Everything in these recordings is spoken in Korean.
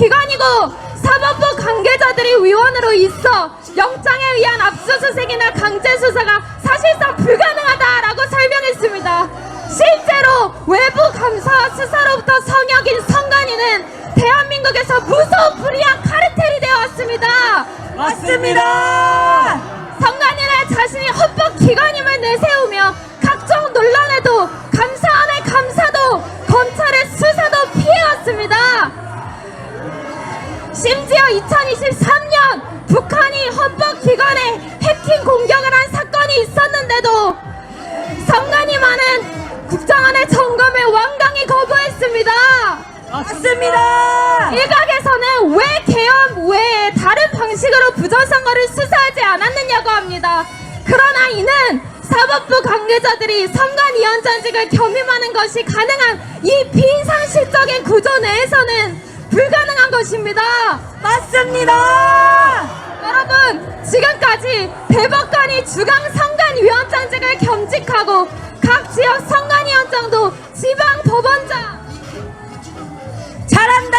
헌법기관이고 사법부 관계자들이 위원으로 있어 영장에 의한 압수수색이나 강제수사가 사실상 불가능하다라고 설명했습니다. 실제로 외부 감사와 수사로부터 성역인 선관위는 대한민국에서 무서운 불이한 카르텔이 되어 왔습니다. 맞습니다. 선관위는 자신이 헌법기관임을 내세우며 각종 논란에도 감사원의 감사도 검찰의 수사도 피해왔습니다. 심지어 2023년 북한이 헌법기관에 해킹 공격을 한 사건이 있었는데도 선관위만은 국정원의 점검을 완강히 거부했습니다. 맞습니다. 일각에서는 왜 계엄 외에 다른 방식으로 부정선거를 수사하지 않았느냐고 합니다. 그러나 이는 사법부 관계자들이 선관위원장직을 겸임하는 것이 가능한 이 비상식적인 구조 내에서는 불가능한 것입니다. 맞습니다. 여러분, 지금까지 대법관이 중앙선관위원장직을 겸직하고 각 지역 선관위원장도 지방법원장 잘한다.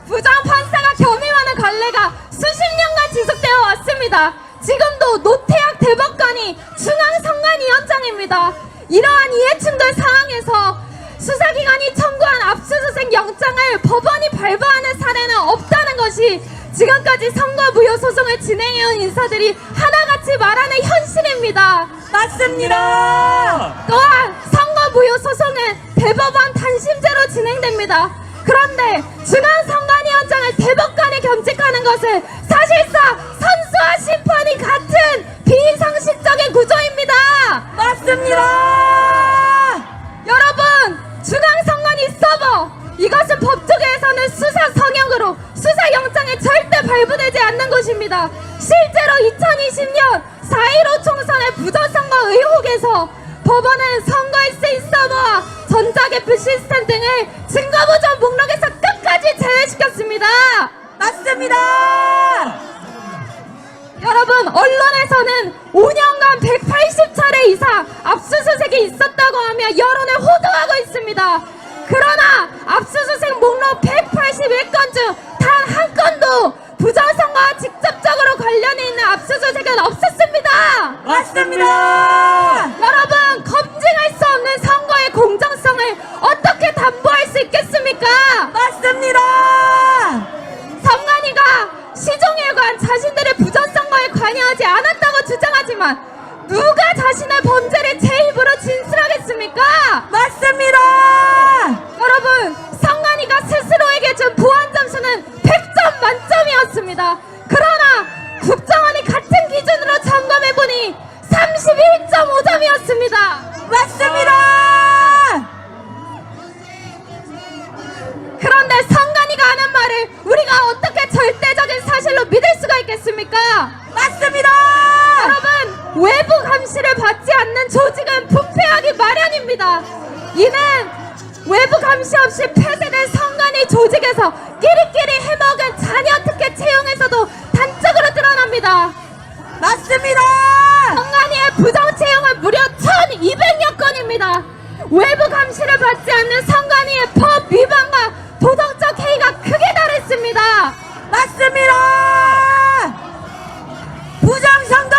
부장판사가 겸임하는 관례가 수십 년간 지속되어 왔습니다. 지금도 노태학 대법관이 중앙선관위원장입니다. 이러한 이해충돌 상황에서 수사기관이 청구한 압수수색 영장을 법원이 발부하는 사례는 없다는 것이 지금까지 선거무효 소송을 진행해온 인사들이 하나같이 말하는 현실입니다. 맞습니다. 또한 선거무효 소송은 대법원 단심제로 진행됩니다. 그런데 중앙선관위원장을 대법관에 겸직하는 것은 사실상 선수와 심판이 같은 비상식적인 구조입니다. 맞습니다. 여러분, 중앙선관위 서버, 이것은 법조계에서는 수사 성역으로 수사 영장에 절대 발부되지 않는 곳입니다. 실제로 2020년 4.15 총선의 부정선거 의혹에서 법원은 선거에 쓰인 서버와 전자개표 시스템 등을 증거보전 목록에서 끝까지 제외시켰습니다. 맞습니다. 여러분, 언론에서는 5년간 180차례 이상 압수수색이 있었다고 하며 여론을 호도하고 있습니다. 그러나 압수수색 목록 181건 중 단 한 건도 부정선거와 직접적으로 관련이 있는 압수수색은 없었습니다. 맞습니다. 여러분, 검증할 수 없는 선거의 공정성을 어떻게 담보할 수 있겠습니까? 맞습니다. 선관위가 시종일관 자신들의 부정선거에 관여하지 않았다고 주장하지만 누가 자신의 범죄를 제 입으로 진술하겠습니까? 맞습니다. 여러분, 선관위가 스스로에게 준 보안 점수는 100점 만점이었습니다. 그러나 국정원이 같은 기준으로 점검해보니 31.5점이었습니다. 맞습니다. 그런데 선관위가 하는 말을 우리가 어떻게 절대적인 사실로 믿을 수가 있겠습니까? 맞습니다. 여러분, 외부 감시를 받지 않는 조직은 부패하기 마련입니다. 이는 외부 감시 없이 폐쇄된 선관위 조직에서 끼리끼리 해먹은 자녀 특혜 채용에서도 단적으로 드러납니다. 맞습니다. 선관위의 부정 채용은 무려 1200여 건입니다. 외부 감시를 받지 않는 선관위의 법 위반과 도덕적 해이가 크게 다릅니다. 맞습니다. 부정선거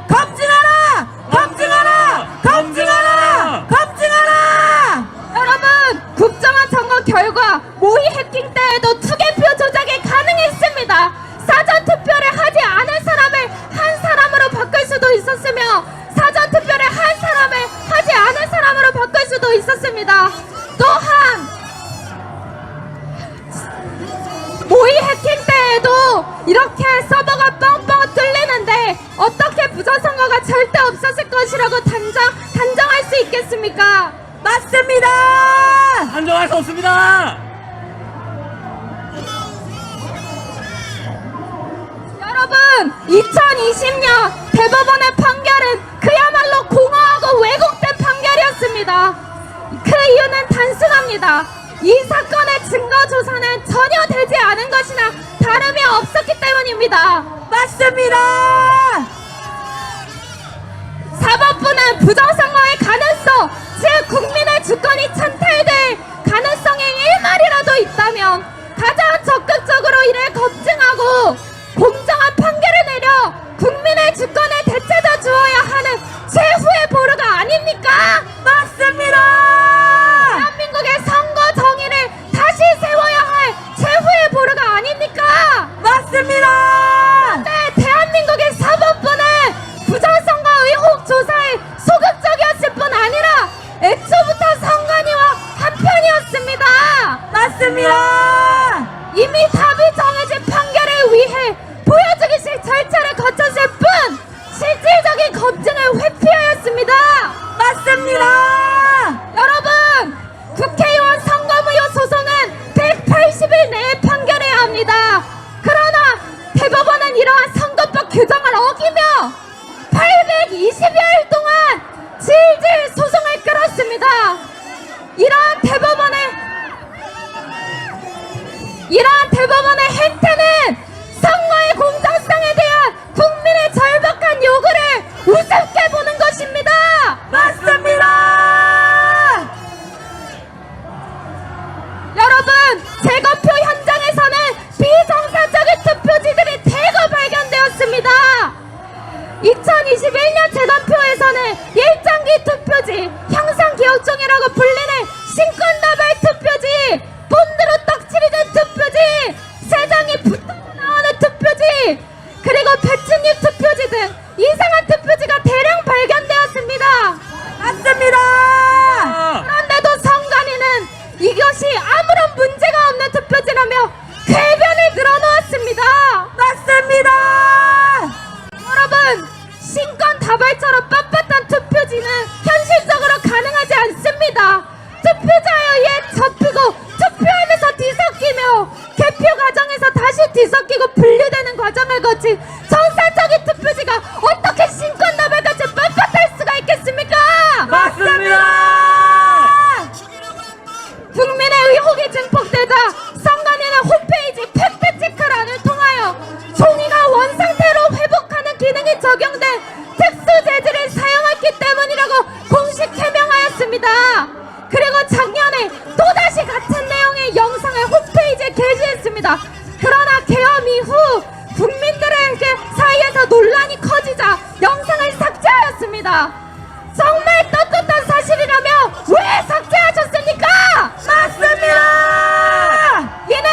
검증하라! 검증하라! 검증하라! 검증하라! 여러분, 국정원 점검 결과 모의 해킹 때에도 투개표 조작이 가능했습니다. 사전 투표를 하지 않은 사람을 한 사람으로 바꿀 수도 있었으며 사전 투표를 한 사람을 하지 않은 사람으로 바꿀 수도 있었습니다. 또한 모의 해킹 때에도 이렇게 서버가 뻥뻥 뚫리는데 어떻게 부정선거가 절대 없었을 것이라고 단정할 수 있겠습니까? 맞습니다. 단정할 수 없습니다. 여러분, 2020년 대법원의 판결은 그야말로 공허하고 왜곡된 판결이었습니다. 그 이유는 단순합니다. 이 사건의 증거 조사는 전혀 되지 않은 것이나 다름이 없었기 때문입니다. 맞습니다. 사법부는 부정선거의 가능성, 즉 국민의 주권이 찬탈될 가능성이 1말이라도 있다면 가장 적극적으로 이를 검증하고 공정한 판결을 내려 국민의 주권을 되찾아 주어야 하는 최후의 보루가 아닙니까? 맞습니다. 대한민국의 선거 정의를 다시 세워야 할 최후의 보루가 아닙니까? 맞습니다. 네, 대한민국의 사법부는 부정선거 의혹 조사에 소극적이었을 뿐 아니라 애초부터 선관위와 한편이었습니다. 맞습니다. 이미 답이 정해진 판결을 위해 보여주기식 절차를 거쳤을 뿐 실질적인 검증을 회피하였습니다. 맞습니다. 여러분, 국회의원 선거무효 소송은 180일 내에 판결해야 합니다. 그러나 대법원은 이러한 선거법 규정을 어기며 820여일 동안 질질 소송을 끌었습니다. 이러한 대법원의 행태는 선거의 공정성에 대한 국민의 절박한 요구를 우습게 보는 것입니다. 맞습니다. 여러분, 재검표 현장에서는 비정상적인 투표지들이 대거 발견되었습니다. 2021년 재검표에서는 일장기 투표지, 형상기억종이라고 불리는 신권다발 투표지, 본드로 떡칠이 된 투표지, 세 장이 붙어서 나오는 투표지, 그리고 배춧잎 투표지 등 이상한 투표지가 대량 발견되었습니다. 맞습니다. 그런데도 선관위는 이것이 아무런 문제가 없는 투표지라며 궤변을 늘어놓았습니다. 맞습니다. 여러분, 신권 다발처럼 빳빳한 투표지는 현실적으로 가능하지 않습니다. 투표자에 의해 접히고 투표하면서 뒤섞이며 개표 과정에서 다시 뒤섞이고 분류되는 과정을 거친 정상적인 투표지가 어떻게 신권 다발같이 빳빳할 수가 있겠습니까? 맞습니다. 국민의 의혹이 증폭되자 선관위는 홈페이지 팩트체크란을 통하여 종이가 원상태로 회복하는 기능이 적용된 특수 재질을 사용했기 때문이라고 공식 해명하였습니다. 그리고 작년에 또다시 같은 내용의 영상을 홈페이지에 게시했습니다. 그러나 계엄 이후 국민들에게 사이에서 논란이 커지자 영상을 삭제하였습니다. 정말 떳떳한 사실이라며 왜 삭제하셨습니까? 맞습니다. 이는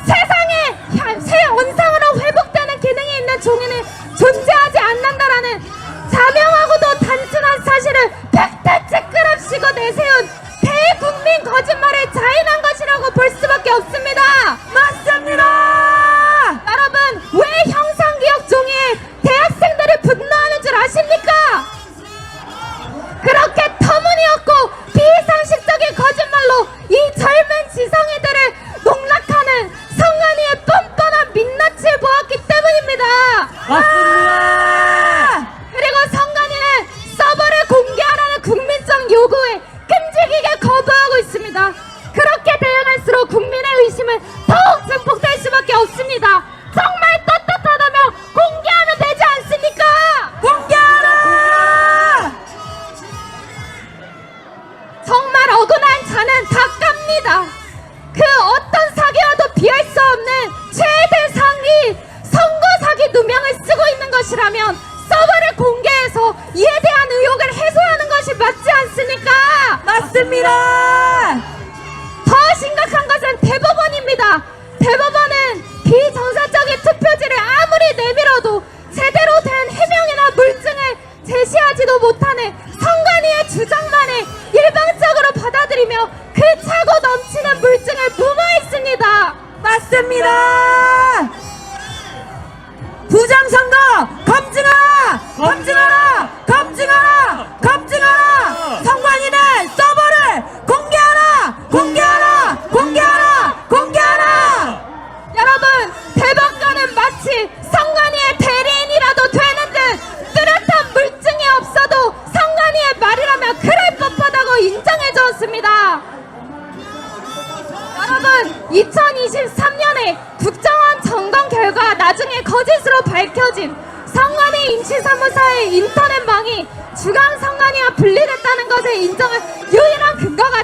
세상에 새 원상으로 회복되는 기능이 있는 종이는 존재하지 않는다라는 자명하고도 단순한 사실을 팩트체크랍시고 내세운 대국민 거짓말을 자인한 것이라고 볼 수밖에 없습니다. 맞습니다. 여러분, 왜 형상기억 종이에 대학생들이 분노하는 줄 아십니까? 그렇게 터무니없고 비상식적인 거짓말로 이 젊은 지성이들을 농락하는 선관위의 뻔뻔한 민낯을 보았기 때문입니다. 맞습니다. 그리고 선관위는 서버를 공개하라는 국민적 요구에 끈질기게 거부하고 있습니다. 그렇게 대응할수록 국민의 의심은 더욱 증폭될 수밖에 없습니다. 정말 떳떳하다면 공개하면 되지 않습니까? 공개하라. 정말 억울한 자는 다 깝니다. 그 어떤 사기와도 비할 수 없는 최대 사기, 선거 사기 누명을 쓰고 있는 것이라면 서버를 공개해서 이에 대한 의혹을 해소하는 것이 맞지 않습니까? 맞습니다. 더 심각한 것은 대법원입니다. 대법원은 비정상적인 투표지를 아무리 내밀어도 제대로 된 해명이나 물증을 제시하지도 못하는 선관위의 주장만을 일방적으로 받아들이며 그 차고 넘치는 물증을 무마했습니다. 맞습니다. 부정선거 검증하라! 검증하라! 검증하라! 검증하라! 선관위는 서버를 공개하라! 공개하라! 공개하라! 공개하라! 여러분, 대법관은 마치 선관위의 대리인이라도 되는 듯 뚜렷한 물증이 없어도 선관위의 말이라면 그럴 법하다고 인정해 주었습니다. 여러분, 2023년에 국정원 점검 결과 나중에 거짓으로 밝혀진 선관위 임시사무소의 인터넷망이 주간 선관위와 분리됐다는 것을 인정한 유일한 근거가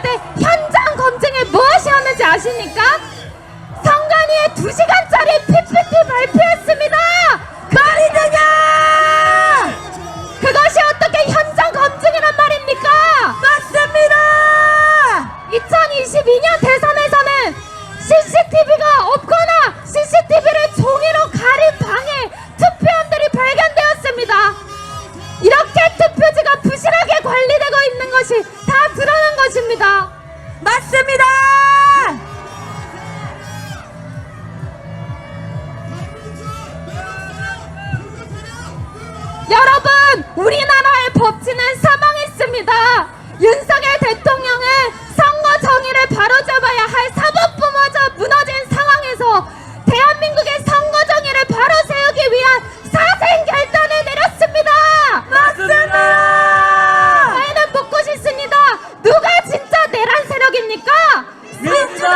대통령은 선거 정의를 바로잡아야 할 사법부마저 무너진 상황에서 대한민국의 선거 정의를 바로 세우기 위한 사생 결단을 내렸습니다. 맞습니다. 저희는 묻고 싶습니다. 누가 진짜 내란 세력입니까? 민주당!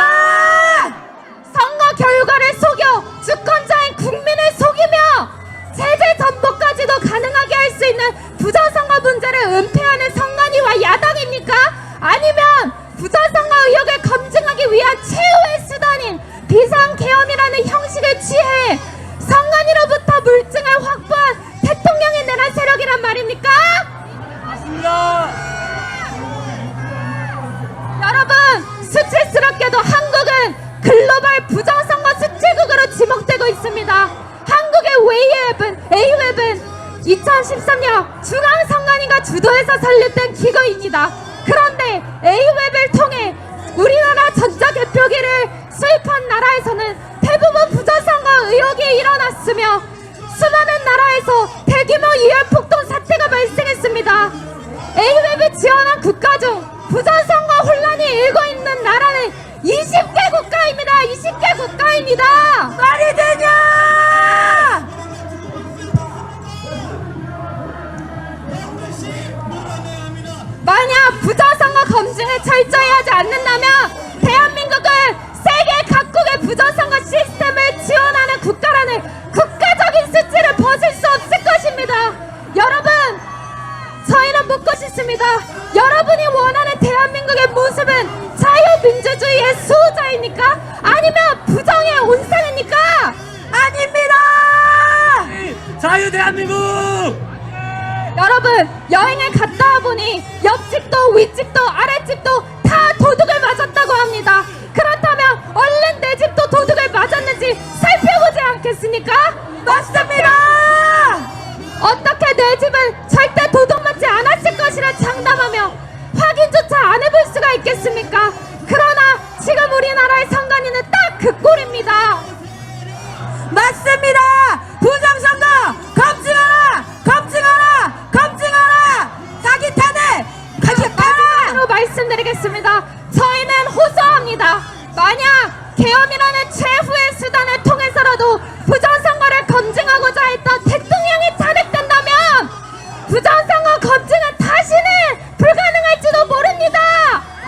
선거 결과를 속여 주권자인 국민을 속이며 체제 전복까지도 가능하게 할 수 있는 부정선거 문제를 은폐하는 선관위와 야당입니까? 아니면 부정선거 의혹을 검증하기 위한 최후의 수단인 비상계엄이라는 형식을 취해 선관위로부터 물증을 확보한 대통령의 내란 세력이란 말입니까? 맞습니다. 여러분, 수치스럽게도 한국은 글로벌 부정선거 수출국으로 지목되고 있습니다. 한국의 A웹은 2013년 중앙선관위가 주도해서 설립된 기구입니다. 그런데 A웹을 통해 우리나라 전자개표기를 수입한 나라에서는 대부분 부정선거 의혹이 일어났으며 수많은 나라에서 대규모 유혈폭동 사태가 발생했습니다. A웹을 지원한 국가 중 부정선거 혼란이 일고 있는 나라는 20개 국가입니다. 20개 국가입니다. 말이 되냐? 만약 부정선거 검증을 철저히 하지 않는다면 대한민국은 세계 각국의 부정선거 시스템을 지원하는 국가라는 국가적인 수치를 벗을 수 없을 것입니다. 여러분, 저희는 묻고 싶습니다. 여러분이 원하는 대한민국의 모습은 자유민주주의의 수호자입니까? 아니면 부정의 온상입니까? 아닙니다. 자유 대한민국! 여러분, 여행을 갔다 와보니 옆집도 윗집도 아랫집도 다 도둑을 맞았다고 합니다. 그렇다면 얼른 내 집도 도둑을 맞았는지 살펴보지 않겠습니까? 맞습니다. 어떻게 내 집은 절대 도둑 맞지 않았을 것이라 장담하며 확인조차 안 해볼 수가 있겠습니까? 그러나 지금 우리나라의 선관위는 딱 그 꼴입니다. 맞습니다. 부정선거 검증하라. 검증하라. 검증하라. 사기 탄핵 하겠다. 마지막으로 말씀드리겠습니다. 저희는 호소합니다. 만약 계엄이라는 최후의 수단을 통해서라도 부정선거를 검증하고자 했던 대통령이 탄핵된다면 부정선거 검증은 다시는 불가능할지도 모릅니다.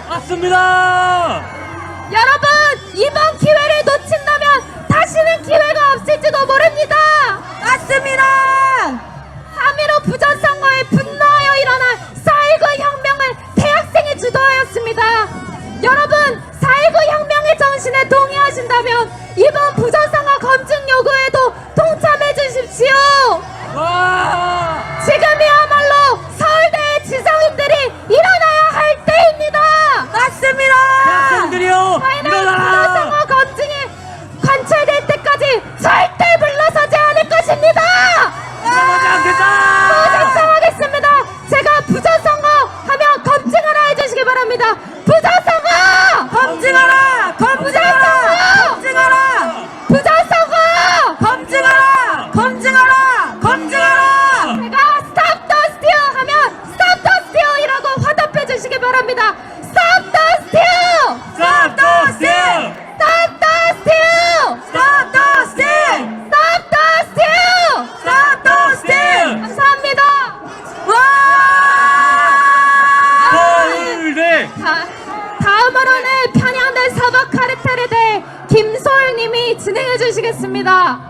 맞습니다. 여러분, 이번 기회를 놓친다면 다시는 기회가 없을지도 모릅니다. 맞습니다. 3.15 부정선거에 분노하여 일어난 4.19 혁명을 대학생이 주도하였습니다. 여러분, 4.19 혁명의 정신에 동의하신다면 이번 부정선거 검증 요구에도 동참해 주십시오. 와! 지금이야말로 서울대의 지성인들이 일어나야 할 때입니다. 맞습니다. 학생들이요! 저희는 일어나라! 부정선거 검증이 관철될 때까지 절대 물러서지 않을 것입니다. 일어나지 않겠다! 또 작성하겠습니다. 제가 부정선거 하면 검증하라 해주시기 바랍니다. 부정선거! 검증하라. 검증하라. 검증하라. 부정선거! 검증하라. 검증하라. 검증하라. 제가 Stop the Steal 하면 Stop the Steal이라고 화답해 주시기 바랍니다. Stop the Steal! Stop the steal! Stop the Steal! Stop the steal. Stop the Steal! Stop the steal. 감사합니다. 와! 서울대! 다음으로는 편향된 사법 카르텔에 대해 김소율님이 진행해 주시겠습니다.